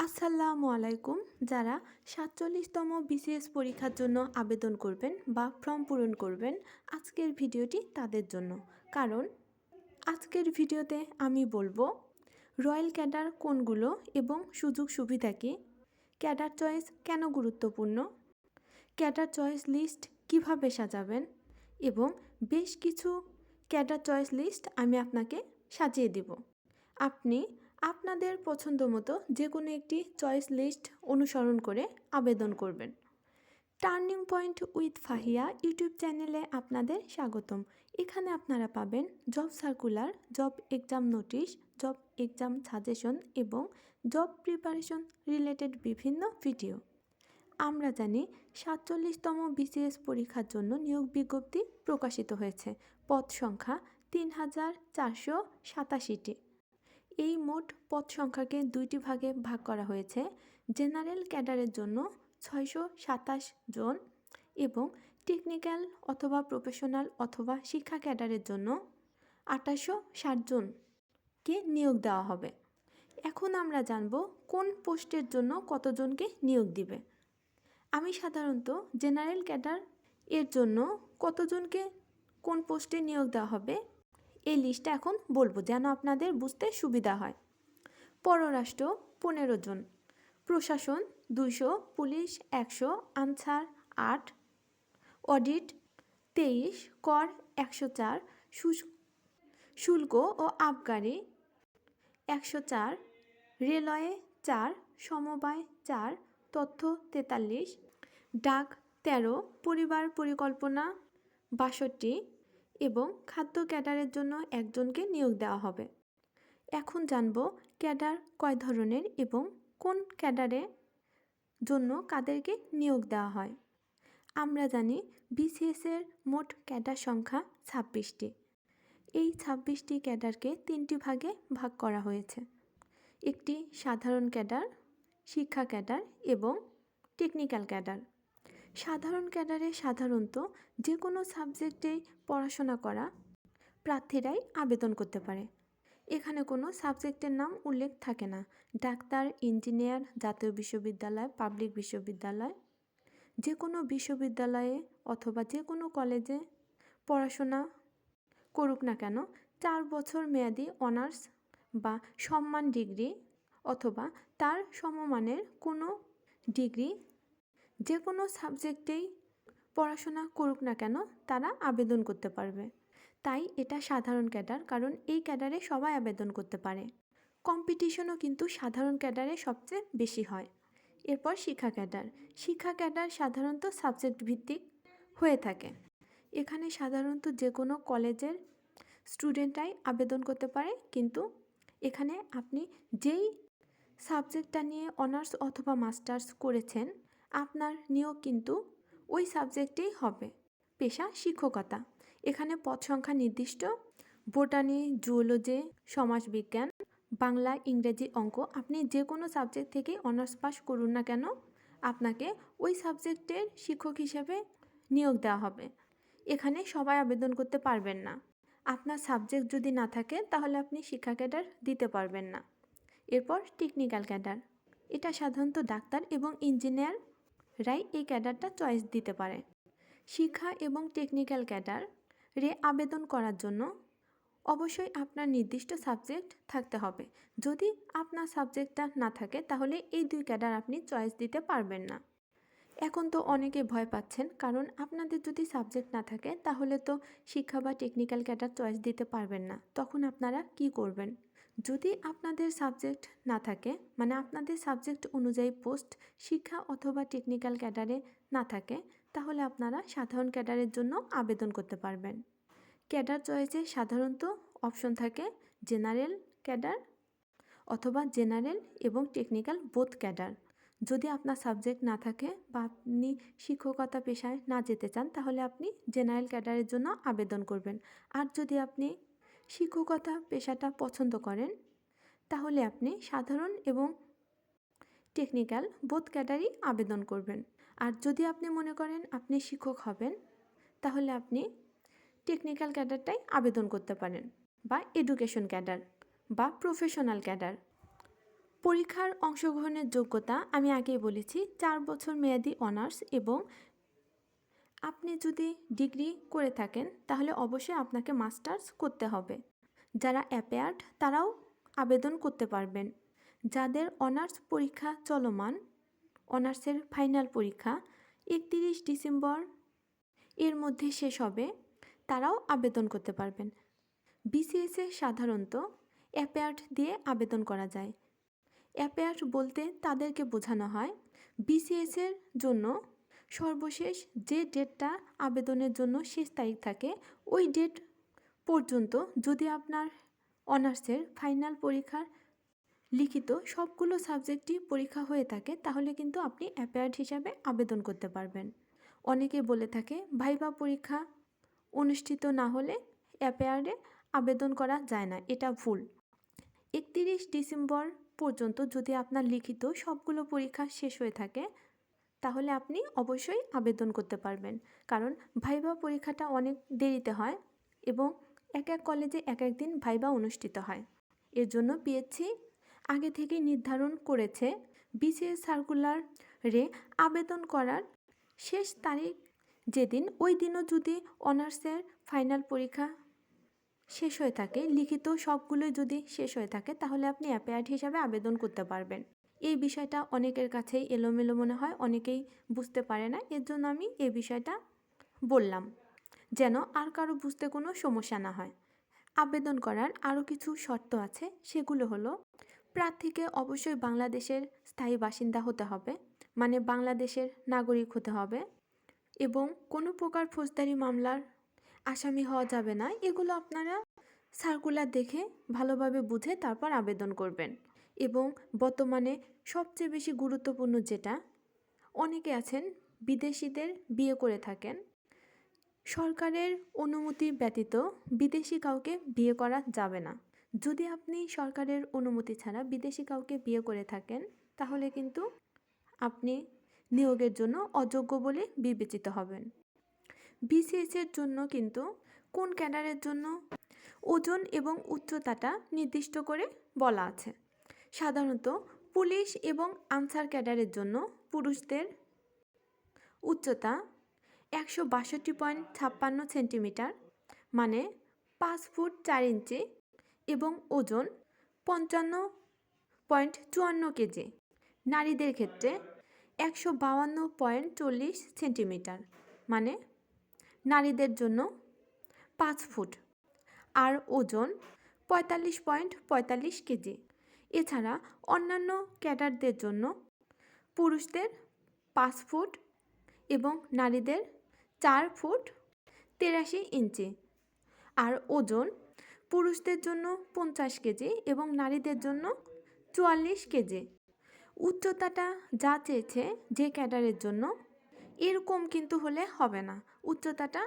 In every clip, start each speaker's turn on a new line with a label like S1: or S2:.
S1: আসসালামু আলাইকুম। যারা ৪৭তম বিসিএস পরীক্ষার জন্য আবেদন করবেন বা ফর্ম পূরণ করবেন, আজকের ভিডিওটি তাদের জন্য। কারণ আজকের ভিডিওতে আমি বলবো রয়্যাল ক্যাডার কোনগুলো এবং সুযোগ সুবিধা কী, ক্যাডার চয়েস কেন গুরুত্বপূর্ণ, ক্যাডার চয়েস লিস্ট কিভাবে সাজাবেন এবং বেশ কিছু ক্যাডার চয়েস লিস্ট আমি আপনাকে সাজিয়ে দিব। আপনি আপনাদের পছন্দ মতো যে কোনো একটি চয়েস লিস্ট অনুসরণ করে আবেদন করবেন। Turning point with Fahia YouTube চ্যানেলে আপনাদের স্বাগতম। এখানে আপনারা পাবেন job circular, job exam notice, job exam suggestion এবং জব প্রিপারেশন রিলেটেড বিভিন্ন ভিডিও। আমরা জানি ৪৭তম বিসিএস পরীক্ষার জন্য নিয়োগ বিজ্ঞপ্তি প্রকাশিত হয়েছে। পদ সংখ্যা ৩,৪৮৭টি। এই মোট পদ সংখ্যাকে দুইটি ভাগে ভাগ করা হয়েছে। জেনারেল ক্যাডারের জন্য ৬২৭ জন এবং টেকনিক্যাল অথবা প্রফেশনাল অথবা শিক্ষা ক্যাডারের জন্য ২৮৬০ জনকে নিয়োগ দেওয়া হবে। এখন আমরা জানব কোন পোস্টের জন্য কতজনকে নিয়োগ দিবে। আমি সাধারণত জেনারেল ক্যাডার এর জন্য কতজনকে কোন পোস্টে নিয়োগ দেওয়া হবে এই লিস্টটা এখন বলবো, যেন আপনাদের বুঝতে সুবিধা হয়। পররাষ্ট্র ১৫ জন, প্রশাসন ২০০, পুলিশ ১০০, আনসার ৮, অডিট ২৩, কর ১০৪, শুল্ক ও আবগারি ১০৪, রেলওয়ে ৪, সমবায় ৪, তথ্য ৪৩, ডাক ১৩, পরিবার পরিকল্পনা ৬২ এবং খাদ্য ক্যাডারের জন্য একজনকে নিয়োগ দেওয়া হবে। এখন জানব ক্যাডার কয় ধরনের এবং কোন ক্যাডারের জন্য কাদেরকে নিয়োগ দেওয়া হয়। আমরা জানি বিসিএসের মোট ক্যাডার সংখ্যা ২৬টি। এই ২৬টি ক্যাডারকে ৩টি ভাগে ভাগ করা হয়েছে। একটি সাধারণ ক্যাডার, শিক্ষা ক্যাডার এবং টেকনিক্যাল ক্যাডার। সাধারণ ক্যাডারে সাধারণত যে কোনো সাবজেক্টেই পড়াশোনা করা প্রার্থীরাই আবেদন করতে পারে। এখানে কোনো সাবজেক্টের নাম উল্লেখ থাকে না। ডাক্তার, ইঞ্জিনিয়ার, জাতীয় বিশ্ববিদ্যালয়, পাবলিক বিশ্ববিদ্যালয়, যে কোনো বিশ্ববিদ্যালয়ে অথবা যে কোনো কলেজে পড়াশোনা করুক না কেন, ৪ বছর মেয়াদি অনার্স বা সম্মান ডিগ্রি অথবা তার সমমানের কোনো ডিগ্রি যে কোনো সাবজেক্টেই পড়াশোনা করুক না কেন তারা আবেদন করতে পারবে। তাই এটা সাধারণ ক্যাডার, কারণ এই ক্যাডারে সবাই আবেদন করতে পারে। কম্পিটিশনও কিন্তু সাধারণ ক্যাডারে সবচেয়ে বেশি হয়। এরপর শিক্ষা ক্যাডার। শিক্ষা ক্যাডার সাধারণত সাবজেক্ট ভিত্তিক হয়ে থাকে। এখানে সাধারণত যে কোনো কলেজের স্টুডেন্টরাই আবেদন করতে পারে, কিন্তু এখানে আপনি যেই সাবজেক্টটা নিয়ে অনার্স অথবা মাস্টার্স করেছেন আপনার নিয়োগ কিন্তু ওই সাবজেক্টেই হবে। পেশা শিক্ষকতা। এখানে পদ সংখ্যা নির্দিষ্ট। বোটানি, জুওলজি, সমাজবিজ্ঞান, বাংলা, ইংরেজি, অঙ্ক, আপনি যে কোনো সাবজেক্ট থেকে অনার্স পাস করুন না কেন আপনাকে ওই সাবজেক্টের শিক্ষক হিসেবে নিয়োগ দেওয়া হবে। এখানে সবাই আবেদন করতে পারবেন না। আপনার সাবজেক্ট যদি না থাকে তাহলে আপনি শিক্ষা ক্যাডার দিতে পারবেন না। এরপর টেকনিক্যাল ক্যাডার। এটা সাধারণত ডাক্তার এবং ইঞ্জিনিয়াররাই এই ক্যাডারটা চয়েস দিতে পারে। শিক্ষা এবং টেকনিক্যাল ক্যাডারে আবেদন করার জন্য অবশ্যই আপনার নির্দিষ্ট সাবজেক্ট থাকতে হবে। যদি আপনার সাবজেক্টটা না থাকে তাহলে এই দুই ক্যাডার আপনি চয়েস দিতে পারবেন না। এখন তো অনেকে ভয় পাচ্ছেন, কারণ আপনাদের যদি সাবজেক্ট না থাকে তাহলে তো শিক্ষা বা টেকনিক্যাল ক্যাডার চয়েস দিতে পারবেন না। তখন আপনারা কি করবেন? যদি আপনাদের সাবজেক্ট না থাকে, মানে আপনাদের সাবজেক্ট অনুযায়ী পোস্ট শিক্ষা অথবা টেকনিক্যাল ক্যাডারে না থাকে, তাহলে আপনারা সাধারণ ক্যাডারের জন্য আবেদন করতে পারবেন। ক্যাডার চয়েসে সাধারণত অপশন থাকে জেনারেল ক্যাডার অথবা জেনারেল এবং টেকনিক্যাল বোথ ক্যাডার। যদি আপনার সাবজেক্ট না থাকে বা আপনি শিক্ষকতা পেশায় না যেতে চান তাহলে আপনি জেনারেল ক্যাডারের জন্য আবেদন করবেন। আর যদি আপনি শিক্ষকতা পেশাটা পছন্দ করেন তাহলে আপনি সাধারণ এবং টেকনিক্যাল বোথ ক্যাডারই আবেদন করবেন। আর যদি আপনি মনে করেন আপনি শিক্ষক হবেন তাহলে আপনি টেকনিক্যাল ক্যাডারটাই আবেদন করতে পারেন, বা এডুকেশন ক্যাডার বা প্রফেশনাল ক্যাডার। পরীক্ষার অংশগ্রহণের যোগ্যতা আমি আগেই বলেছি 4 বছর মেয়াদি অনার্স, এবং আপনি যদি ডিগ্রি করে থাকেন তাহলে অবশ্যই আপনাকে মাস্টার্স করতে হবে। যারা অ্যাপেয়ার্ড তারাও আবেদন করতে পারবেন। যাদের অনার্স পরীক্ষা চলমান, অনার্সের ফাইনাল পরীক্ষা 31 ডিসেম্বর এর মধ্যে শেষ হবে, তারাও আবেদন করতে পারবেন। বিসিএসে সাধারণত অ্যাপেয়ার্ড দিয়ে আবেদন করা যায়। অ্যাপেয়ার্ড বলতে তাদেরকে বোঝানো হয় বিসিএসের জন্য সর্বশেষ যে ডেটটা আবেদনের জন্য শেষ তারিখ থাকে, ওই ডেট পর্যন্ত যদি আপনার অনার্সের ফাইনাল পরীক্ষার লিখিত সবগুলো সাবজেক্টই পরীক্ষা হয়ে থাকে, তাহলে কিন্তু আপনি অ্যাপেয়ার্ড হিসাবে আবেদন করতে পারবেন। অনেকে বলে থাকে ভাইভা পরীক্ষা অনুষ্ঠিত না হলে অ্যাপেয়ার্ডে আবেদন করা যায় না, এটা ভুল। 31 ডিসেম্বর পর্যন্ত যদি আপনার লিখিত সবগুলো পরীক্ষা শেষ হয়ে থাকে তাহলে আপনি অবশ্যই আবেদন করতে পারবেন। কারণ ভাইভা পরীক্ষাটা অনেক দেরিতে হয় এবং এক এক কলেজে এক এক দিন ভাইভা অনুষ্ঠিত হয়। এর জন্য পিএসসি আগে থেকেই নির্ধারণ করেছে বিসিএস সার্কুলারে আবেদন করার শেষ তারিখ যেদিন, ওই দিনও যদি অনার্সের ফাইনাল পরীক্ষা শেষ হয়ে থাকে, লিখিত সবগুলোই যদি শেষ হয়ে থাকে, তাহলে আপনি অ্যাপেয়ার্ড হিসাবে আবেদন করতে পারবেন। এই বিষয়টা অনেকের কাছেই এলোমেলো মনে হয়, অনেকেই বুঝতে পারে না। এর জন্য আমি এই বিষয়টা বললাম যেন আর কারো বুঝতে কোনো সমস্যা না হয়। আবেদন করার আরও কিছু শর্ত আছে, সেগুলো হলো প্রার্থীকে অবশ্যই বাংলাদেশের স্থায়ী বাসিন্দা হতে হবে, মানে বাংলাদেশের নাগরিক হতে হবে, এবং কোনো প্রকার ফৌজদারি মামলার আসামি হওয়া যাবে না। এগুলো আপনারা সার্কুলার দেখে ভালোভাবে বুঝে তারপর আবেদন করবেন। এবং বর্তমানে সবচেয়ে বেশি গুরুত্বপূর্ণ যেটা, অনেকে আছেন বিদেশিদের বিয়ে করে থাকেন, সরকারের অনুমতি ব্যতীত বিদেশি কাউকে বিয়ে করা যাবে না। যদি আপনি সরকারের অনুমতি ছাড়া বিদেশি কাউকে বিয়ে করে থাকেন তাহলে কিন্তু আপনি নিয়োগের জন্য অযোগ্য বলে বিবেচিত হবেন। বিসিএসের জন্য কিন্তু কোন ক্যাডারের জন্য ওজন এবং উচ্চতাটা নির্দিষ্ট করে বলা আছে। সাধারণত পুলিশ এবং আনসার ক্যাডারের জন্য পুরুষদের উচ্চতা 162.56 সেন্টিমিটার, মানে 5 ফুট 4 ইঞ্চি, এবং ওজন 55.54 কেজি। নারীদের ক্ষেত্রে 152.40 সেন্টিমিটার, মানে নারীদের জন্য 5 ফুট, আর ওজন 45.45 কেজি। এছাড়া অন্যান্য ক্যাডারদের জন্য পুরুষদের 5 ফুট এবং নারীদের 4 ফুট 83 ইঞ্চি, আর ওজন পুরুষদের জন্য 50 কেজি এবং নারীদের জন্য 44 কেজি। উচ্চতাটা যা চেয়েছে যে ক্যাডারের জন্য এরকম কিন্তু হলে হবে না, উচ্চতাটা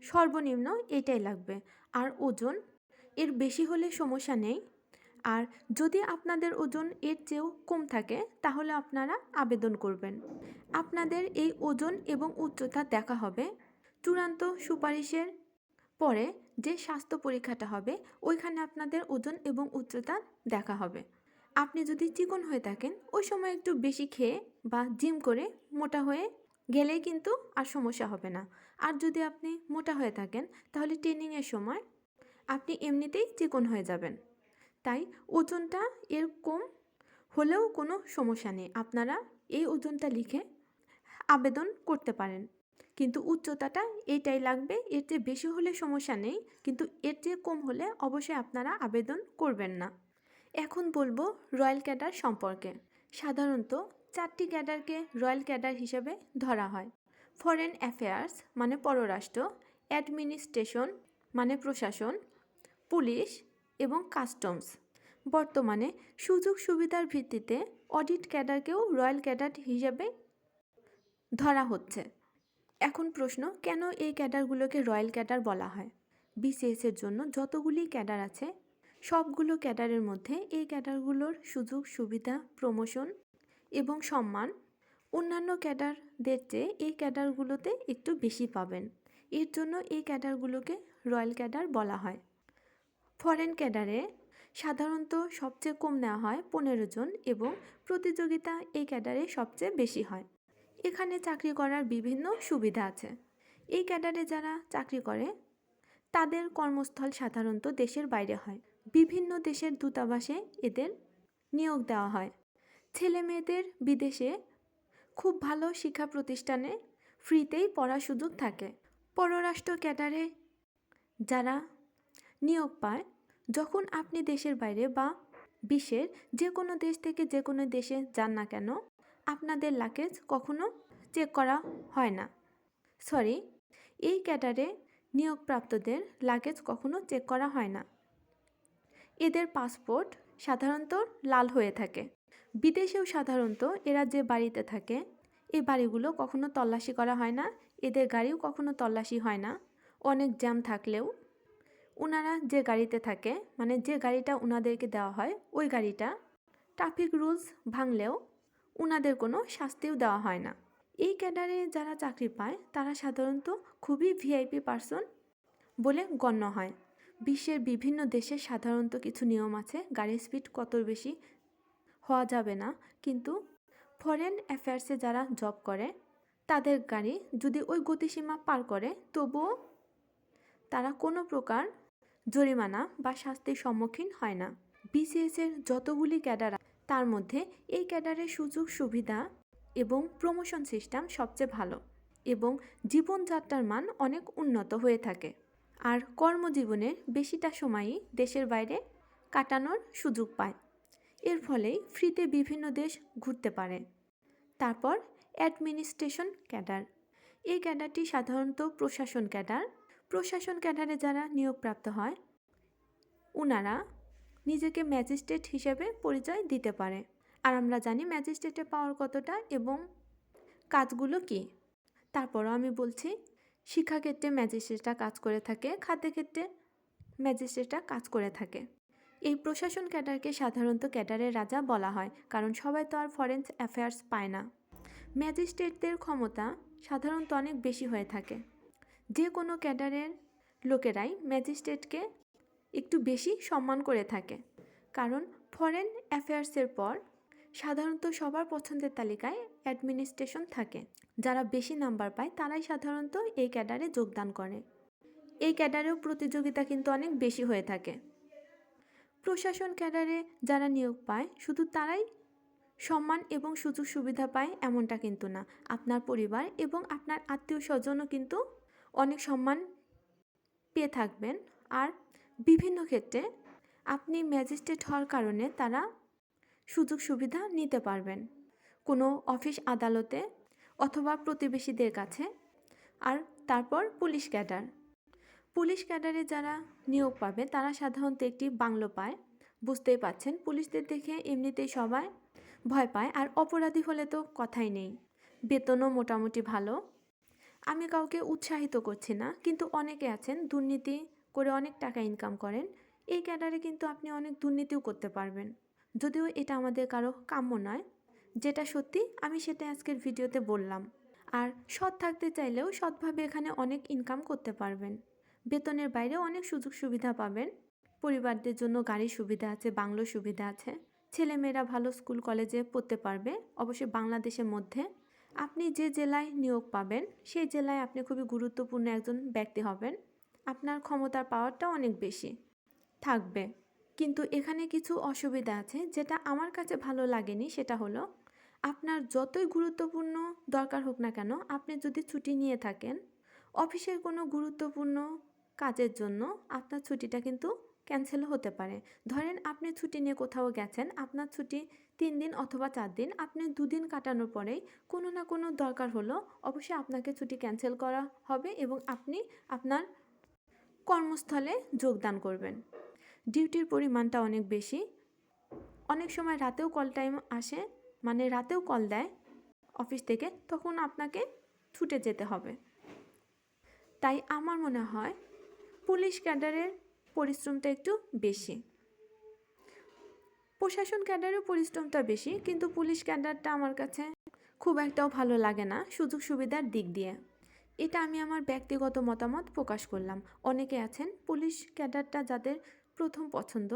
S1: সর্বনিম্ন এটাই লাগবে। আর ওজন এর বেশি হলে সমস্যা নেই, আর যদি আপনাদের ওজন এর চেয়েও কম থাকে তাহলে আপনারা আবেদন করবেন। আপনাদের এই ওজন এবং উচ্চতা দেখা হবে চূড়ান্ত সুপারিশের পরে যে স্বাস্থ্য পরীক্ষাটা হবে, ওইখানে আপনাদের ওজন এবং উচ্চতা দেখা হবে। আপনি যদি চিকন হয়ে থাকেন ওই সময় একটু বেশি খেয়ে বা জিম করে মোটা হয়ে গেলেই কিন্তু আর সমস্যা হবে না। আর যদি আপনি মোটা হয়ে থাকেন তাহলে ট্রেনিংয়ের সময় আপনি এমনিতেই চিকন হয়ে যাবেন। তাই ওজনটা এরকম হলেও কোনো সমস্যা নেই, আপনারা এই ওজনটা লিখে আবেদন করতে পারেন। কিন্তু উচ্চতাটা এইটাই লাগবে, এর চেয়ে বেশি হলে সমস্যা নেই, কিন্তু এর চেয়ে কম হলে অবশ্যই আপনারা আবেদন করবেন না। এখন বলবো রয়্যাল ক্যাডার সম্পর্কে। সাধারণত 4টি ক্যাডারকে রয়্যাল ক্যাডার হিসেবে ধরা হয়। ফরেন অ্যাফেয়ার্স মানে পররাষ্ট্র, অ্যাডমিনিস্ট্রেশন মানে প্রশাসন, পুলিশ এবং কাস্টমস। বর্তমানে সুযোগ সুবিধার ভিত্তিতে অডিট ক্যাডারকেও রয়্যাল ক্যাডার হিসেবে ধরা হচ্ছে। এখন প্রশ্ন, কেন এই ক্যাডারগুলোকে রয়্যাল ক্যাডার বলা হয়? বিসিএসের জন্য যতগুলি ক্যাডার আছে সবগুলো ক্যাডারের মধ্যে এই ক্যাডারগুলোর সুযোগ সুবিধা, প্রমোশন এবং সম্মান অন্যান্য ক্যাডারদের চেয়ে এই ক্যাডারগুলোতে একটু বেশি পাবেন। এর জন্য এই ক্যাডারগুলোকে রয়্যাল ক্যাডার বলা হয়। ফরেন ক্যাডারে সাধারণত সবচেয়ে কম নেওয়া হয় 15 জন এবং প্রতিযোগিতা এই ক্যাডারে সবচেয়ে বেশি হয়। এখানে চাকরি করার বিভিন্ন সুবিধা আছে। এই ক্যাডারে যারা চাকরি করে তাদের কর্মস্থল সাধারণত দেশের বাইরে হয়। বিভিন্ন দেশের দূতাবাসে এদের নিয়োগ দেওয়া হয়। ছেলে মেয়েদের বিদেশে খুব ভালো শিক্ষা প্রতিষ্ঠানে ফ্রিতেই পড়ার সুযোগ থাকে। পররাষ্ট্র ক্যাডারে যারা নিয়োগ পায়, যখন আপনি দেশের বাইরে বা বিশ্বের যে কোনো দেশ থেকে যে কোনো দেশে যান না কেন, আপনাদের লাগেজ কখনো চেক করা হয় না। এই ক্যাডারে নিয়োগপ্রাপ্তদের লাগেজ কখনো চেক করা হয় না। এদের পাসপোর্ট সাধারণত লাল হয়ে থাকে। বিদেশেও সাধারণত এরা যে বাড়িতে থাকে এই বাড়িগুলো কখনো তল্লাশি করা হয় না, এদের গাড়িও কখনো তল্লাশি হয় না। অনেক জ্যাম থাকলেও ওনারা যে গাড়িতে থাকে, মানে যে গাড়িটা ওনাদেরকে দেওয়া হয়, ওই গাড়িটা ট্রাফিক রুলস ভাঙলেও ওনাদের কোনো শাস্তিও দেওয়া হয় না। এই ক্যাডারে যারা চাকরি পায় তারা সাধারণত খুবই ভিআইপি পার্সন বলে গণ্য হয়। বিশ্বের বিভিন্ন দেশে সাধারণত কিছু নিয়ম আছে, গাড়ির স্পিড কত বেশি হওয়া যাবে না, কিন্তু ফরেন অ্যাফেয়ার্সে যারা জব করে তাদের গাড়ি যদি ওই গতিসীমা পার করে তবুও তারা কোনো প্রকার জরিমানা বা শাস্তির সম্মুখীন হয় না। বিসিএসের যতগুলি ক্যাডার তার মধ্যে এই ক্যাডারের সুযোগ সুবিধা এবং প্রমোশন সিস্টেম সবচেয়ে ভালো এবং জীবনযাত্রার মান অনেক উন্নত হয়ে থাকে। আর কর্মজীবনের বেশিটা সময়ই দেশের বাইরে কাটানোর সুযোগ পায়। এর ফলেই ফ্রিতে বিভিন্ন দেশ ঘুরতে পারে। তারপর অ্যাডমিনিস্ট্রেশন ক্যাডার। এই ক্যাডারটি সাধারণত প্রশাসন ক্যাডার। প্রশাসন ক্যাডারে যারা নিয়োগপ্রাপ্ত হয় ওনারা নিজেকে ম্যাজিস্ট্রেট হিসেবে পরিচয় দিতে পারে। আর আমরা জানি ম্যাজিস্ট্রেটে পাওয়ার কতটা এবং কাজগুলো কী। তারপরও আমি বলছি, শিক্ষাক্ষেত্রে ম্যাজিস্ট্রেটরা কাজ করে থাকে, খাদ্যক্ষেত্রে ম্যাজিস্ট্রেটরা কাজ করে থাকে। এই প্রশাসন ক্যাডারকে সাধারণত ক্যাডারের রাজা বলা হয়, কারণ সবাই তো আর ফরেন অ্যাফেয়ার্স পায় না। ম্যাজিস্ট্রেটদের ক্ষমতা সাধারণত অনেক বেশি হয়ে থাকে। যে কোনো ক্যাডারের লোকেরাই ম্যাজিস্ট্রেটকে একটু বেশি সম্মান করে থাকে, কারণ ফরেন অ্যাফেয়ার্সের পর সাধারণত সবার পছন্দের তালিকায় অ্যাডমিনিস্ট্রেশন থাকে। যারা বেশি নাম্বার পায় তারাই সাধারণত এই ক্যাডারে যোগদান করে। এই ক্যাডারেও প্রতিযোগিতা কিন্তু অনেক বেশি হয়ে থাকে। প্রশাসন ক্যাডারে যারা নিয়োগ পায় শুধু তারাই সম্মান এবং সুযোগ সুবিধা পায় এমনটা কিন্তু না। আপনার পরিবার এবং আপনার আত্মীয় স্বজনও কিন্তু অনেক সম্মান পেয়ে থাকবেন। আর বিভিন্ন ক্ষেত্রে আপনি ম্যাজিস্ট্রেট হওয়ার কারণে তারা সুযোগ সুবিধা নিতে পারবেন কোনো অফিস আদালতে অথবা প্রতিবেশীদের কাছে। আর তারপর পুলিশ ক্যাডার। পুলিশ ক্যাডারে যারা নিয়োগ পাবে তারা সাধারণত একটি বাংলো পায়। বুঝতেই পাচ্ছেন, পুলিশদের দেখে এমনিতেই সবাই ভয় পায়, আর অপরাধী হলে তো কথাই নেই। বেতনও মোটামুটি ভালো। আমি কাউকে উৎসাহিত করছি না, কিন্তু অনেকে আছেন দুর্নীতি করে অনেক টাকা ইনকাম করেন। এই ক্যাডারে কিন্তু আপনি অনেক দুর্নীতিও করতে পারবেন, যদিও এটা আমাদের কারো কাম্য নয়। যেটা সত্যি আমি সেটা আজকের ভিডিওতে বললাম। আর সৎ থাকতে চাইলেও সৎভাবে এখানে অনেক ইনকাম করতে পারবেন। বেতনের বাইরেও অনেক সুযোগ সুবিধা পাবেন। পরিবারদের জন্য গাড়ির সুবিধা আছে, বাংলোর সুবিধা আছে। ছেলেমেয়েরা ভালো স্কুল কলেজে পড়তে পারবে, অবশ্যই বাংলাদেশের মধ্যে। আপনি যে জেলায় নিয়োগ পাবেন সেই জেলায় আপনি খুবই গুরুত্বপূর্ণ একজন ব্যক্তি হবেন। আপনার ক্ষমতার পাওয়ারটা অনেক বেশি থাকবে। কিন্তু এখানে কিছু অসুবিধা আছে যেটা আমার কাছে ভালো লাগেনি। সেটা হলো, আপনার যতই গুরুত্বপূর্ণ দরকার হোক না কেন, আপনি যদি ছুটি নিয়ে থাকেন অফিসের কোনো গুরুত্বপূর্ণ কাজের জন্য, আপনার ছুটিটা কিন্তু ক্যান্সেল হতে পারে। ধরেন আপনি ছুটি নিয়ে কোথাও গেছেন, আপনার ছুটি 3 দিন অথবা 4 দিন, আপনি 2 দিন কাটানোর পরেই কোনো না কোনো দরকার হলো, অবশ্যই আপনাকে ছুটি ক্যান্সেল করা হবে এবং আপনি আপনার কর্মস্থলে যোগদান করবেন। ডিউটির পরিমাণটা অনেক বেশি। অনেক সময় রাতেও কল টাইম আসে, মানে রাতেও কল দেয় অফিস থেকে, তখন আপনাকে ছুটে যেতে হবে। তাই আমার মনে হয় পুলিশ ক্যাডারের পরিশ্রমটা একটু বেশি। প্রশাসন ক্যাডারেও পরিশ্রমটা বেশি, কিন্তু পুলিশ ক্যাডারটা আমার কাছে খুব একটাও ভালো লাগে না সুযোগ সুবিধার দিক দিয়ে। এটা আমি আমার ব্যক্তিগত মতামত প্রকাশ করলাম। অনেকে আছেন পুলিশ ক্যাডারটা যাদের প্রথম পছন্দ,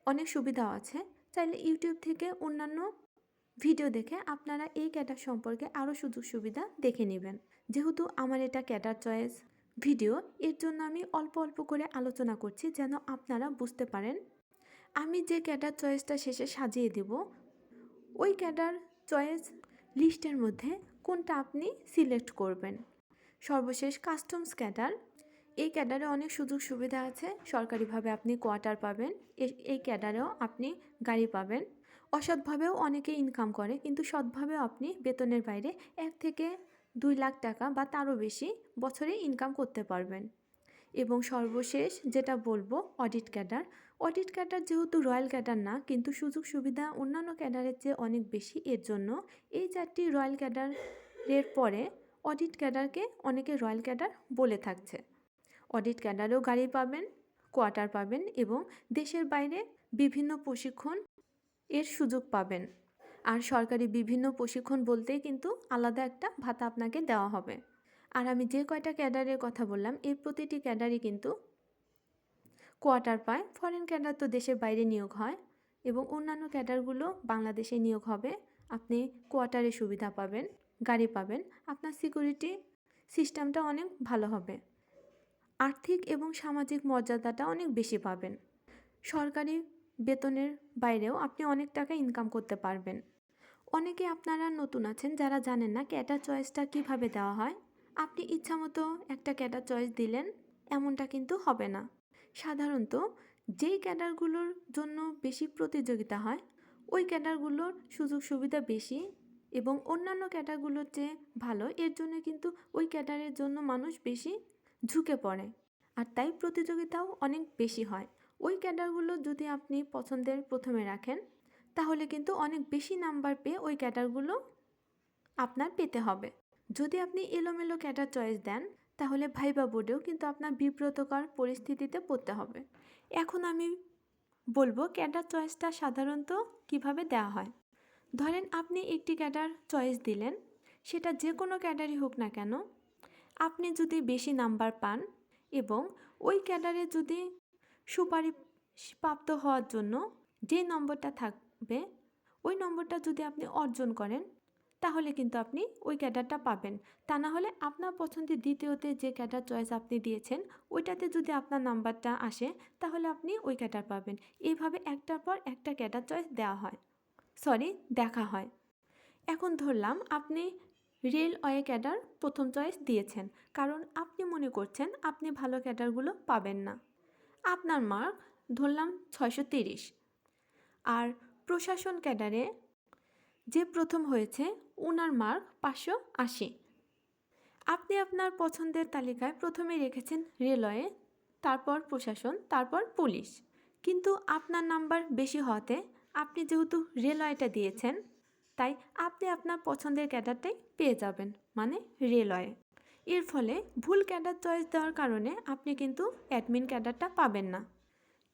S1: অনেক সুবিধাও আছে। চাইলে ইউটিউব থেকে অন্যান্য ভিডিও দেখে আপনারা এই ক্যাডার সম্পর্কে আরও সুযোগ সুবিধা দেখে নেবেন। যেহেতু আমার এটা ক্যাডার চয়েস ভিডিও, এর জন্য আমি অল্প অল্প করে আলোচনা করছি যেন আপনারা বুঝতে পারেন। আমি যে ক্যাডার চয়েসটা শেষে সাজিয়ে দেব, ওই ক্যাডার চয়েস লিস্টের মধ্যে কোনটা আপনি সিলেক্ট করবেন। সর্বশেষ কাস্টমস ক্যাডার, এই ক্যাডারে অনেক সুযোগ সুবিধা আছে। সরকারিভাবে আপনি কোয়ার্টার পাবেন, এই ক্যাডারেও আপনি গাড়ি পাবেন। অসৎভাবেও অনেকে ইনকাম করে, কিন্তু সৎভাবেও আপনি বেতনের বাইরে 1 থেকে 2 লাখ টাকা বা তারও বেশি বছরে ইনকাম করতে পারবেন। এবং সর্বশেষ যেটা বলবো, অডিট ক্যাডার। অডিট ক্যাডার যেহেতু রয়্যাল ক্যাডার না, কিন্তু সুযোগ সুবিধা অন্যান্য ক্যাডারের চেয়ে অনেক বেশি। এর জন্য এই 4টি রয়্যাল ক্যাডারের পরে অডিট ক্যাডারকে অনেকে রয়্যাল ক্যাডার বলে থাকছে। অডিট ক্যাডারেও গাড়ি পাবেন, কোয়ার্টার পাবেন এবং দেশের বাইরে বিভিন্ন প্রশিক্ষণ এর সুযোগ পাবেন। আর সরকারি বিভিন্ন প্রশিক্ষণ বলতেই কিন্তু আলাদা একটা ভাতা আপনাকে দেওয়া হবে। আর আমি যে কয়টা ক্যাডারের কথা বললাম, এর প্রতিটি ক্যাডারই কিন্তু কোয়ার্টার পায়। ফরেন ক্যাডার তো দেশের বাইরে নিয়োগ হয় এবং অন্যান্য ক্যাডারগুলো বাংলাদেশে নিয়োগ হবে। আপনি কোয়ার্টারে সুবিধা পাবেন, গাড়ি পাবেন, আপনার সিকিউরিটি সিস্টেমটা অনেক ভালো হবে, আর্থিক এবং সামাজিক মর্যাদাটা অনেক বেশি পাবেন। সরকারি বেতনের বাইরেও আপনি অনেক টাকা ইনকাম করতে পারবেন। অনেকে আপনারা নতুন আছেন যারা জানেন না ক্যাডার চয়েসটা কিভাবে দেওয়া হয়। আপনি ইচ্ছামতো একটা ক্যাডার চয়েস দিলেন, এমনটা কিন্তু হবে না। সাধারণত যেই ক্যাডারগুলোর জন্য বেশি প্রতিযোগিতা হয়, ওই ক্যাডারগুলোর সুযোগ সুবিধা বেশি এবং অন্যান্য ক্যাডারগুলোর চেয়ে ভালো। এর জন্য কিন্তু ওই ক্যাডারের জন্য মানুষ বেশি ঝুঁকে পড়ে, আর তাই প্রতিযোগিতাও অনেক বেশি হয়। ওই ক্যাডারগুলো যদি আপনি পছন্দের প্রথমে রাখেন, তাহলে কিন্তু অনেক বেশি নাম্বার পেয়ে ওই ক্যাডারগুলো আপনার পেতে হবে। যদি আপনি এলোমেলো ক্যাডার চয়েস দেন, তাহলে ভাইবা বোর্ডেও কিন্তু আপনার বিব্রতকর পরিস্থিতিতে পড়তে হবে। এখন আমি বলবো ক্যাডার চয়েসটা সাধারণত কিভাবে দেওয়া হয়। ধরেন আপনি একটি ক্যাডার চয়েস দিলেন, সেটা যে কোনো ক্যাডারই হোক না কেন। আপনি যদি বেশি নাম্বার পান এবং ওই ক্যাডারে যদি সুপারিশপ্রাপ্ত হওয়ার জন্য যে নম্বরটা থাকবে, ওই নম্বরটা যদি আপনি অর্জন করেন, তাহলে কিন্তু আপনি ওই ক্যাডারটা পাবেন। তা না হলে আপনার পছন্দের দ্বিতীয়তে যে ক্যাডার চয়েস আপনি দিয়েছেন, ওইটাতে যদি আপনার নাম্বারটা আসে, তাহলে আপনি ওই ক্যাডার পাবেন। এইভাবে একটার পর একটা ক্যাডার চয়েস দেখা হয়। এখন ধরলাম আপনি রেলওয়ে ক্যাডার প্রথম চয়েস দিয়েছেন, কারণ আপনি মনে করছেন আপনি ভালো ক্যাডারগুলো পাবেন না। আপনার মার্ক ধরলাম 630, আর প্রশাসন ক্যাডারে যে প্রথম হয়েছে ওনার মার্ক 580। আপনি আপনার পছন্দের তালিকায় প্রথমে রেখেছেন রেলওয়ে, তারপর প্রশাসন, তারপর পুলিশ। কিন্তু আপনার নাম্বার বেশি হওয়াতে আপনি যেহেতু রেলওয়েটা দিয়েছেন, তাই আপনি আপনার পছন্দের ক্যাডারটাই পেয়ে যাবেন, মানে রেলওয়ে। এর ফলে ভুল ক্যাডার চয়েস দেওয়ার কারণে আপনি কিন্তু অ্যাডমিন ক্যাডারটা পাবেন না।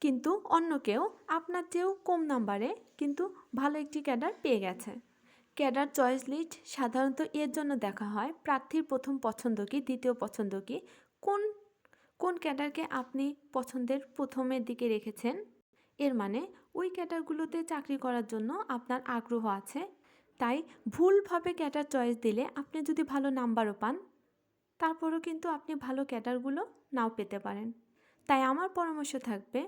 S1: কিন্তু অন্য কেউ আপনার চেয়েও কম নাম্বারে কিন্তু ভালো একটি ক্যাডার পেয়ে গেছে। ক্যাডার চয়েস লিস্ট সাধারণত এর জন্য দেখা হয় প্রার্থীর প্রথম পছন্দ কি, দ্বিতীয় পছন্দ কি, কোন কোন ক্যাডারকে আপনি পছন্দের প্রথমের দিকে রেখেছেন। এর মানে ওই ক্যাডারগুলোতে চাকরি করার জন্য আপনার আগ্রহ আছে। তাই ভুলভাবে ক্যাডার চয়েস দিলে আপনি যদি ভালো নাম্বারও পান, তারপরও কিন্তু আপনি ভালো ক্যাডারগুলো নাও পেতে পারেন। তাই আমার পরামর্শ থাকবে,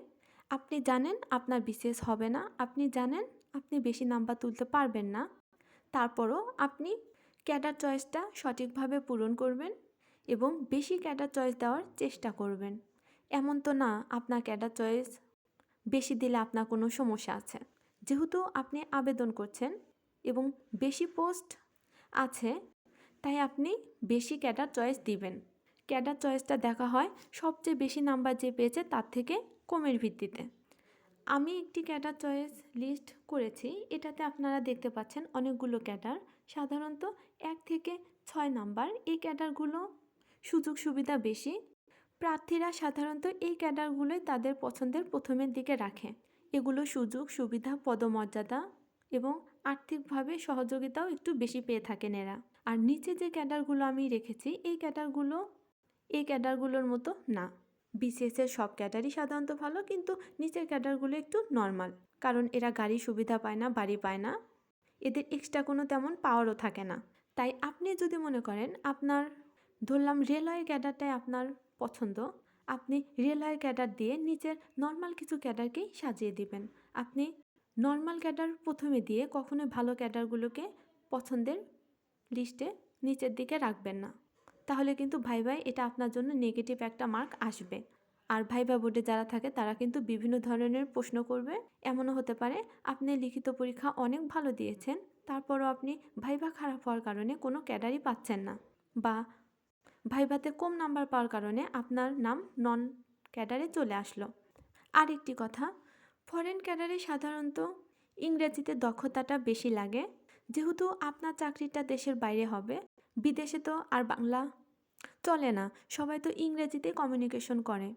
S1: আপনি জানেন আপনার বিসিএস হবে না, আপনি জানেন আপনি বেশি নাম্বার তুলতে পারবেন না, তারপরও আপনি ক্যাডার চয়েসটা সঠিকভাবে পূরণ করবেন এবং বেশি ক্যাডার চয়েস দেওয়ার চেষ্টা করবেন। এমন তো না আপনার ক্যাডার চয়েস বেশি দিলে আপনার কোনো সমস্যা আছে। যেহেতু আপনি আবেদন করছেন এবং বেশি পোস্ট আছে, তাই আপনি বেশি ক্যাডার চয়েস দিবেন। ক্যাডার চয়েসটা দেখা হয় সবচেয়ে বেশি নাম্বার যে পেয়েছে তার থেকে কমের ভিত্তিতে। আমি একটি ক্যাডার চয়েস লিস্ট করেছি, এটাতে আপনারা দেখতে পাচ্ছেন অনেকগুলো ক্যাডার, সাধারণত 1 থেকে 6 নাম্বার। এই ক্যাডারগুলো সুযোগ সুবিধা বেশি। প্রার্থীরা সাধারণত এই ক্যাডারগুলোই তাদের পছন্দের প্রথমের দিকে রাখে। এগুলো সুযোগ সুবিধা, পদমর্যাদা এবং আর্থিকভাবে সহযোগিতাও একটু বেশি পেয়ে থাকেন এরা। আর নিচে যে ক্যাডারগুলো আমি রেখেছি, এই ক্যাডারগুলোর মতো না। বিসিএস এর সব ক্যাডারই সাধারণত ভালো, কিন্তু নিচের ক্যাডারগুলো একটু নর্মাল, কারণ এরা গাড়ির সুবিধা পায় না, বাড়ি পায় না, এদের এক্সট্রা কোনো তেমন পাওয়ারও থাকে না। তাই আপনি যদি মনে করেন আপনার, ধরলাম রেলওয়ে ক্যাডারটাই আপনার পছন্দ, আপনি রেলওয়ে ক্যাডার দিয়ে নিচের নর্মাল কিছু ক্যাডারকেই সাজিয়ে দিবেন। আপনি নর্মাল ক্যাডার প্রথমে দিয়ে কখনোই ভালো ক্যাডারগুলোকে পছন্দের লিস্টে নিচের দিকে রাখবেন না, তাহলে কিন্তু ভাইভায় এটা আপনার জন্য নেগেটিভ একটা মার্ক আসবে। আর ভাইভা বোর্ডে যারা থাকে তারা কিন্তু বিভিন্ন ধরনের প্রশ্ন করবে। এমনও হতে পারে আপনি লিখিত পরীক্ষা অনেক ভালো দিয়েছেন, তারপরও আপনি ভাইভা খারাপ হওয়ার কারণে কোনো ক্যাডারই পাচ্ছেন না, বা ভাইভাতে কম নাম্বার পাওয়ার কারণে আপনার নাম নন ক্যাডারে চলে আসলো। আর একটি কথা, ফরেন ক্যাডারে সাধারণত ইংরেজিতে দক্ষতাটা বেশি লাগে, যেহেতু আপনার চাকরিটা দেশের বাইরে হবে। বিদেশে তো আর বাংলা চলে না, সবাই তো ইংরেজিতে কমিউনিকেশন করে।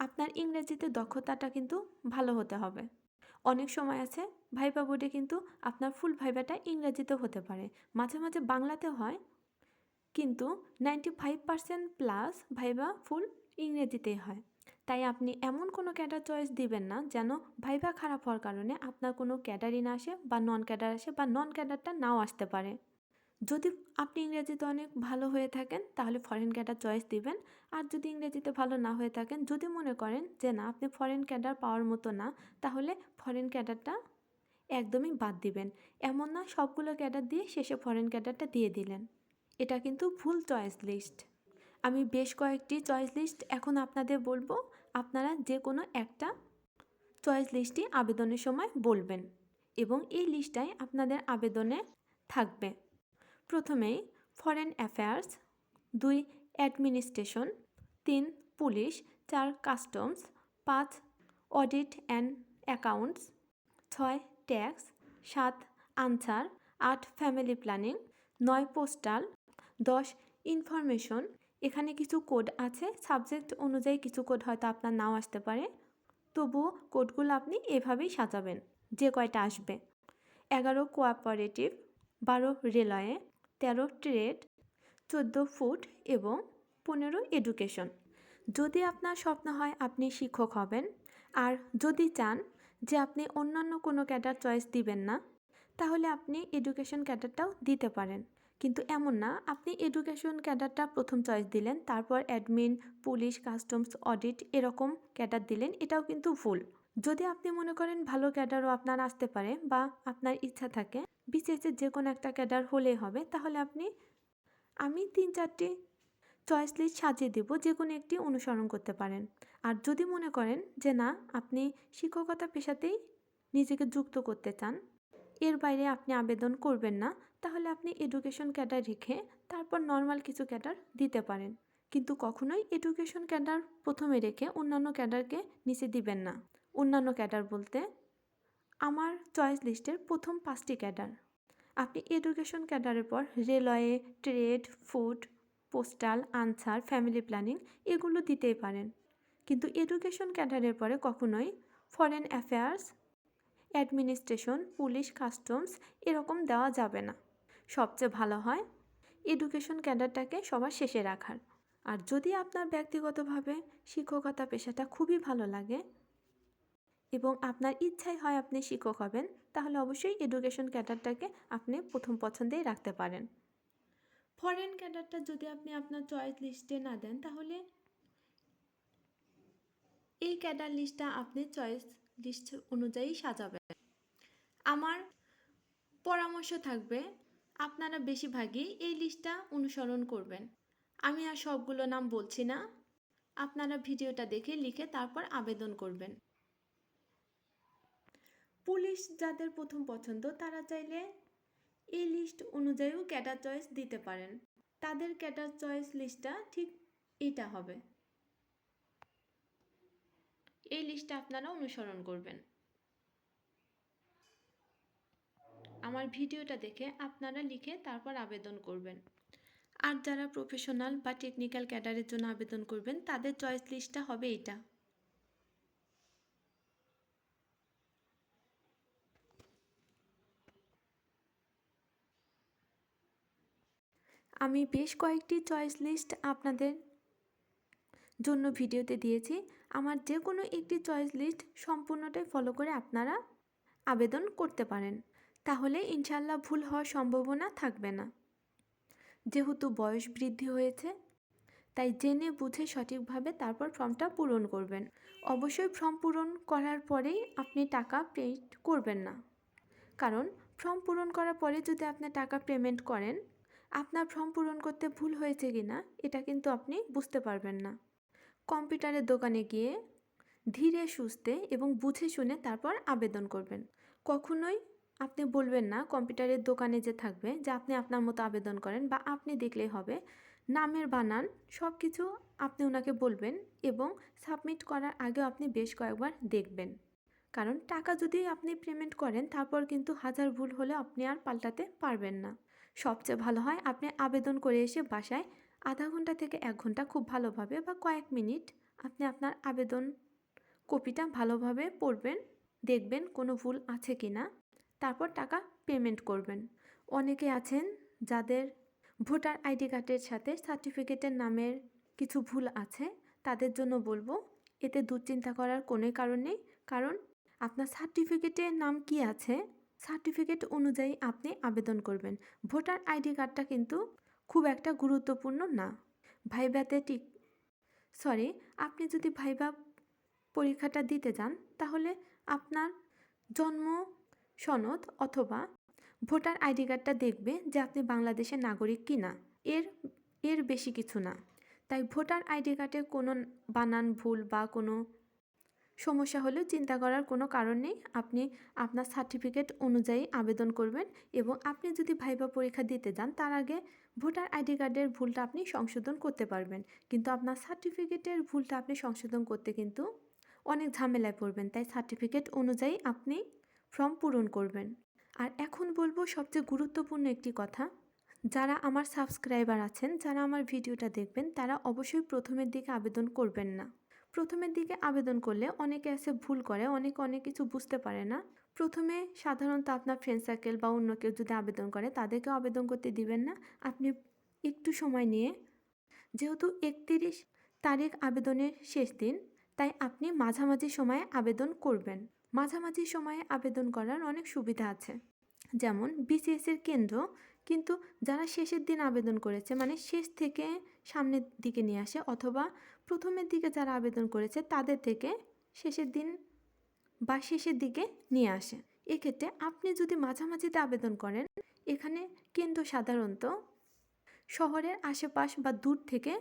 S1: আপনার ইংরেজিতে দক্ষতাটা কিন্তু ভালো হতে হবে। অনেক সময় আছে ভাইভা বোর্ডে কিন্তু আপনার ফুল ভাইভাটা ইংরেজিতেও হতে পারে, মাঝে মাঝে বাংলাতে হয়, কিন্তু 95% প্লাস ভাইভা ফুল ইংরেজিতেই হয়। তাই আপনি এমন কোনো ক্যাডার চয়েস দিবেন না যেন ভাইভা খারাপ হওয়ার কারণে আপনার কোনো ক্যাডারই না আসে, বা নন ক্যাডার আসে, বা নন ক্যাডারটা নাও আসতে পারে। যদি আপনি ইংরেজিতে অনেক ভালো হয়ে থাকেন তাহলে ফরেন ক্যাডার চয়েস দিবেন। আর যদি ইংরেজিতে ভালো না হয়ে থাকেন, যদি মনে করেন যে না আপনি ফরেন ক্যাডার পাওয়ার মতো না, তাহলে ফরেন ক্যাডারটা একদমই বাদ দিবেন। এমন না সবগুলো ক্যাডার দিয়ে শেষে ফরেন ক্যাডারটা দিয়ে দিলেন, এটা কিন্তু ভুল চয়েস লিস্ট। আমি বেশ কয়েকটি চয়েস লিস্ট এখন আপনাদের বলবো, আপনারা যে কোনো একটা চয়েস লিস্টই আবেদনের সময় বলবেন, এবং এই লিস্টটাই আপনাদের আবেদনে থাকবে। প্রথমেই foreign affairs, 2 administration, 3 police, 4 customs, 5 audit and accounts, 6 tax, 7 answer, 8 family planning, 9 postal, 10 information. এখানে কিছু কোড আছে, সাবজেক্ট অনুযায়ী কিছু কোড হয়তো আপনার নাও আসতে পারে, তবুও কোডগুলো আপনি এভাবেই সাজাবেন যে কয়টা আসবে। 11 কোঅপারেটিভ, 12 রেলওয়ে, 13 ট্রেড, 14 ফুড এবং 15 এডুকেশন। যদি আপনার স্বপ্ন হয় আপনি শিক্ষক হবেন, আর যদি চান যে আপনি অন্যান্য কোনো ক্যাডার চয়েস দিবেন না, তাহলে আপনি এডুকেশন ক্যাডারটাও দিতে পারেন। কিন্তু এমন না আপনি এডুকেশন ক্যাডারটা প্রথম চয়েস দিলেন, তারপর অ্যাডমিন, পুলিশ, কাস্টমস, অডিট এরকম ক্যাডার দিলেন, এটাও কিন্তু ভুল। যদি আপনি মনে করেন ভালো ক্যাডারও আপনার আসতে পারে, বা আপনার ইচ্ছা থাকে বিসিএসের যে কোনো একটা ক্যাডার হলেই হবে, তাহলে আমি 3-4টি চয়েস লিস্ট সাজিয়ে দেব, যে কোনো একটি অনুসরণ করতে পারেন। আর যদি মনে করেন যে না আপনি শিক্ষকতা পেশাতেই নিজেকে যুক্ত করতে চান, এর বাইরে আপনি আবেদন করবেন না, তাহলে আপনি এডুকেশন ক্যাডার রেখে তারপর নর্মাল কিছু ক্যাডার দিতে পারেন। কিন্তু কখনোই এডুকেশন ক্যাডার প্রথমে রেখে অন্যান্য ক্যাডারকে নিচে দিবেন না। অন্যান্য ক্যাডার বলতে আমার চয়েস লিস্টের প্রথম 5টি ক্যাডার, আপনি এডুকেশন ক্যাডারের পর railway, trade, food, postal, answer, family planning এগুলো দিতেই পারেন, কিন্তু এডুকেশন ক্যাডারের পরে কখনোই foreign affairs, administration, police, customs এরকম দেওয়া যাবে না। সবচেয়ে ভালো হয় এডুকেশন ক্যাডারটাকে সবার শেষে রাখার। আর যদি আপনার ব্যক্তিগতভাবে শিক্ষকতা পেশাটা খুবই ভালো লাগে এবং আপনার ইচ্ছাই হয় আপনি শিক্ষক হবেন, তাহলে অবশ্যই এডুকেশন ক্যাডারটাকে আপনি প্রথম পছন্দেই রাখতে পারেন। ফরেন ক্যাডারটা যদি আপনি আপনার চয়েস লিস্টে না দেন, তাহলে এই ক্যাডার লিস্টটা আপনি চয়েস লিস্ট অনুযায়ী সাজাবেন। আমার পরামর্শ থাকবে আপনারা বেশিরভাগই এই লিস্টটা অনুসরণ করবেন। আমি আর সবগুলো নাম বলছি না, আপনারা ভিডিওটা দেখে লিখে তারপর আবেদন করবেন। পুলিশ যাদের প্রথম পছন্দ তারা চাইলে এই লিস্ট অনুযায়ীও ক্যাডার চয়েস দিতে পারেন, তাদের ক্যাডার চয়েস লিস্টটা ঠিক এটা হবে। এই লিস্টটা আপনারা অনুসরণ করবেন। আমার ভিডিওটা দেখে আপনারা লিখে তারপর আবেদন করবেন। আর যারা প্রফেশনাল বা টেকনিক্যাল ক্যাডারের জন্য আবেদন করবেন তাদের চয়েস লিস্টটা হবে এটা। আমি বেশ কয়েকটি চয়েস লিস্ট আপনাদের জন্য ভিডিওতে দিয়েছি। আমার যে কোনো একটি চয়েস লিস্ট সম্পূর্ণটাই ফলো করে আপনারা আবেদন করতে পারেন। তাহলে ইনশাল্লাহ ভুল হওয়ার সম্ভাবনা থাকবে না। যেহেতু বয়স বৃদ্ধি হয়েছে, তাই জেনে বুঝে সঠিকভাবে তারপর ফর্মটা পূরণ করবেন। অবশ্যই ফর্ম পূরণ করার পরেই আপনি টাকা পেমেন্ট করবেন না, কারণ ফর্ম পূরণ করার পরে যদি আপনি টাকা পেমেন্ট করেন, আপনার ফর্ম পূরণ করতে ভুল হয়েছে কি না এটা কিন্তু আপনি বুঝতে পারবেন না। কম্পিউটারের দোকানে গিয়ে ধীরে সুস্থে এবং বুঝে শুনে তারপর আবেদন করবেন। কখনোই আপনি বলবেন না কম্পিউটারের দোকানে যে থাকবে যে আপনি আপনার মতো আবেদন করেন বা আপনি দেখলেই হবে। নামের বানান সব কিছু আপনি ওনাকে বলবেন এবং সাবমিট করার আগেও আপনি বেশ কয়েকবার দেখবেন। কারণ টাকা যদি আপনি পেমেন্ট করেন তারপর কিন্তু হাজার ভুল হলে আপনি আর পাল্টাতে পারবেন না। সবচেয়ে ভালো হয় আপনি আবেদন করে এসে বাসায় আধা ঘন্টা থেকে 1 ঘন্টা খুব ভালোভাবে বা কয়েক মিনিট আপনি আপনার আবেদন কপিটা ভালোভাবে পড়বেন, দেখবেন কোনো ভুল আছে কি না, তারপর টাকা পেমেন্ট করবেন। অনেকে আছেন যাদের ভোটার আইডি কার্ডের সাথে সার্টিফিকেটের নামের কিছু ভুল আছে, তাদের জন্য বলবো এতে দুশ্চিন্তা করার কোনোই কারণ নেই। কারণ আপনার সার্টিফিকেটের নাম কি আছে, সার্টিফিকেট অনুযায়ী আপনি আবেদন করবেন। ভোটার আইডি কার্ডটা কিন্তু খুব একটা গুরুত্বপূর্ণ না। ভাইভাতে আপনি যদি ভাইভা পরীক্ষাটা দিতে যান তাহলে আপনার জন্ম সনদ অথবা ভোটার আইডি কার্ডটা দেখবে যে আপনি বাংলাদেশের নাগরিক কি না, এর বেশি কিছু না। তাই ভোটার আইডি কার্ডে কোনো বানান ভুল বা কোনো সমস্যা হলেও চিন্তা করার কোনো কারণ নেই। আপনি আপনার সার্টিফিকেট অনুযায়ী আবেদন করবেন এবং আপনি যদি ভাইভা পরীক্ষা দিতে যান তার আগে ভোটার আইডি কার্ডের ভুলটা আপনি সংশোধন করতে পারবেন, কিন্তু আপনার সার্টিফিকেটের ভুলটা আপনি সংশোধন করতে কিন্তু অনেক ঝামেলায় পড়বেন। তাই সার্টিফিকেট অনুযায়ী আপনি ফর্ম পূরণ করবেন। আর এখন বলবো সবচেয়ে গুরুত্বপূর্ণ একটি কথা, যারা আমার সাবস্ক্রাইবার আছেন, যারা আমার ভিডিওটা দেখবেন, তারা অবশ্যই প্রথমের দিকে আবেদন করবেন না। প্রথমের দিকে আবেদন করলে অনেকে এসে ভুল করে, অনেকে অনেক কিছু বুঝতে পারে না। প্রথমে সাধারণত আপনার ফ্রেন্ড সার্কেল বা অন্য কেউ যদি আবেদন করে তাদেরকেও আবেদন করতে দিবেন না। আপনি একটু সময় নিয়ে, যেহেতু 31 তারিখ আবেদনের শেষ দিন, তাই আপনি মাঝামাঝি সময়ে আবেদন করবেন। মাঝামাঝি সময়ে আবেদন করার অনেক সুবিধা আছে, যেমন বিসিএসের কেন্দ্র কিন্তু যারা শেষের দিন আবেদন করেছে, মানে শেষ থেকে সামনের দিকে নিয়ে আসে, অথবা প্রথমের দিকে যারা আবেদন করেছে তাদের থেকে শেষের দিন বা শেষের দিকে নিয়ে আসে। এক্ষেত্রে আপনি যদি মাঝামাঝিতে আবেদন করেন, এখানে কেন্দ্র সাধারণত শহরের আশেপাশ বা দূর থেকে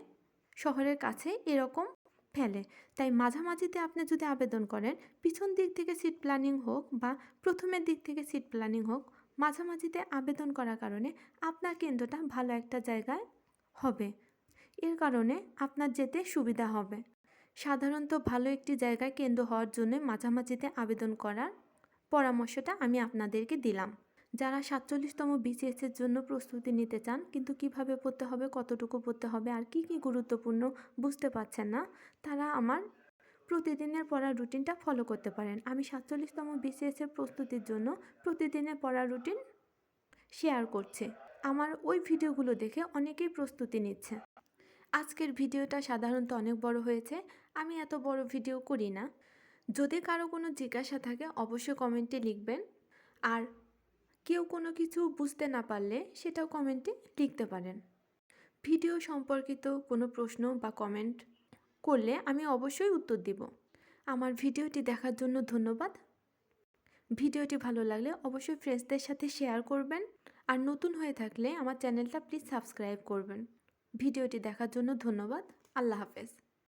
S1: শহরের কাছে এরকম ফেলে। তাই মাঝামাঝিতে আপনি যদি আবেদন করেন, পিছন দিক থেকে সিট প্ল্যানিং হোক বা প্রথমের দিক থেকে সিট প্ল্যানিং হোক, মাঝামাঝিতে আবেদন করার কারণে আপনার কেন্দ্রটা ভালো একটা জায়গায় হবে। এর কারণে আপনার যেতে সুবিধা হবে। সাধারণত ভালো একটি জায়গায় কেন্দ্র হওয়ার জন্য মাঝামাঝিতে আবেদন করার পরামর্শটা আমি আপনাদেরকে দিলাম। যারা 47তম বিসিএসের জন্য প্রস্তুতি নিতে চান কিন্তু কিভাবে পড়তে হবে, কতটুকু পড়তে হবে আর কি গুরুত্বপূর্ণ বুঝতে পারছেন না, তারা আমার প্রতিদিনের পড়ার রুটিনটা ফলো করতে পারেন। আমি 47তম বিসিএসের প্রস্তুতির জন্য প্রতিদিনের পড়ার রুটিন শেয়ার করছি। আমার ওই ভিডিওগুলো দেখে অনেকেই প্রস্তুতি নিচ্ছে। আজকের ভিডিওটা সাধারণত অনেক বড় হয়েছে, আমি এত বড় ভিডিও করি না। যদি কারো কোনো জিজ্ঞাসা থাকে অবশ্যই কমেন্টে লিখবেন, আর কেউ কোনো কিছু বুঝতে না পারলে সেটাও কমেন্টে লিখতে পারেন। ভিডিও সম্পর্কিত কোনো প্রশ্ন বা কমেন্ট করলে আমি অবশ্যই উত্তর দিব। আমার ভিডিওটি দেখার জন্য ধন্যবাদ। ভিডিওটি ভালো লাগলে অবশ্যই ফ্রেন্ডসদের সাথে শেয়ার করবেন, আর নতুন হয়ে থাকলে আমার চ্যানেলটা প্লিজ সাবস্ক্রাইব করবেন। ভিডিওটি দেখার জন্য ধন্যবাদ। আল্লাহ হাফেজ।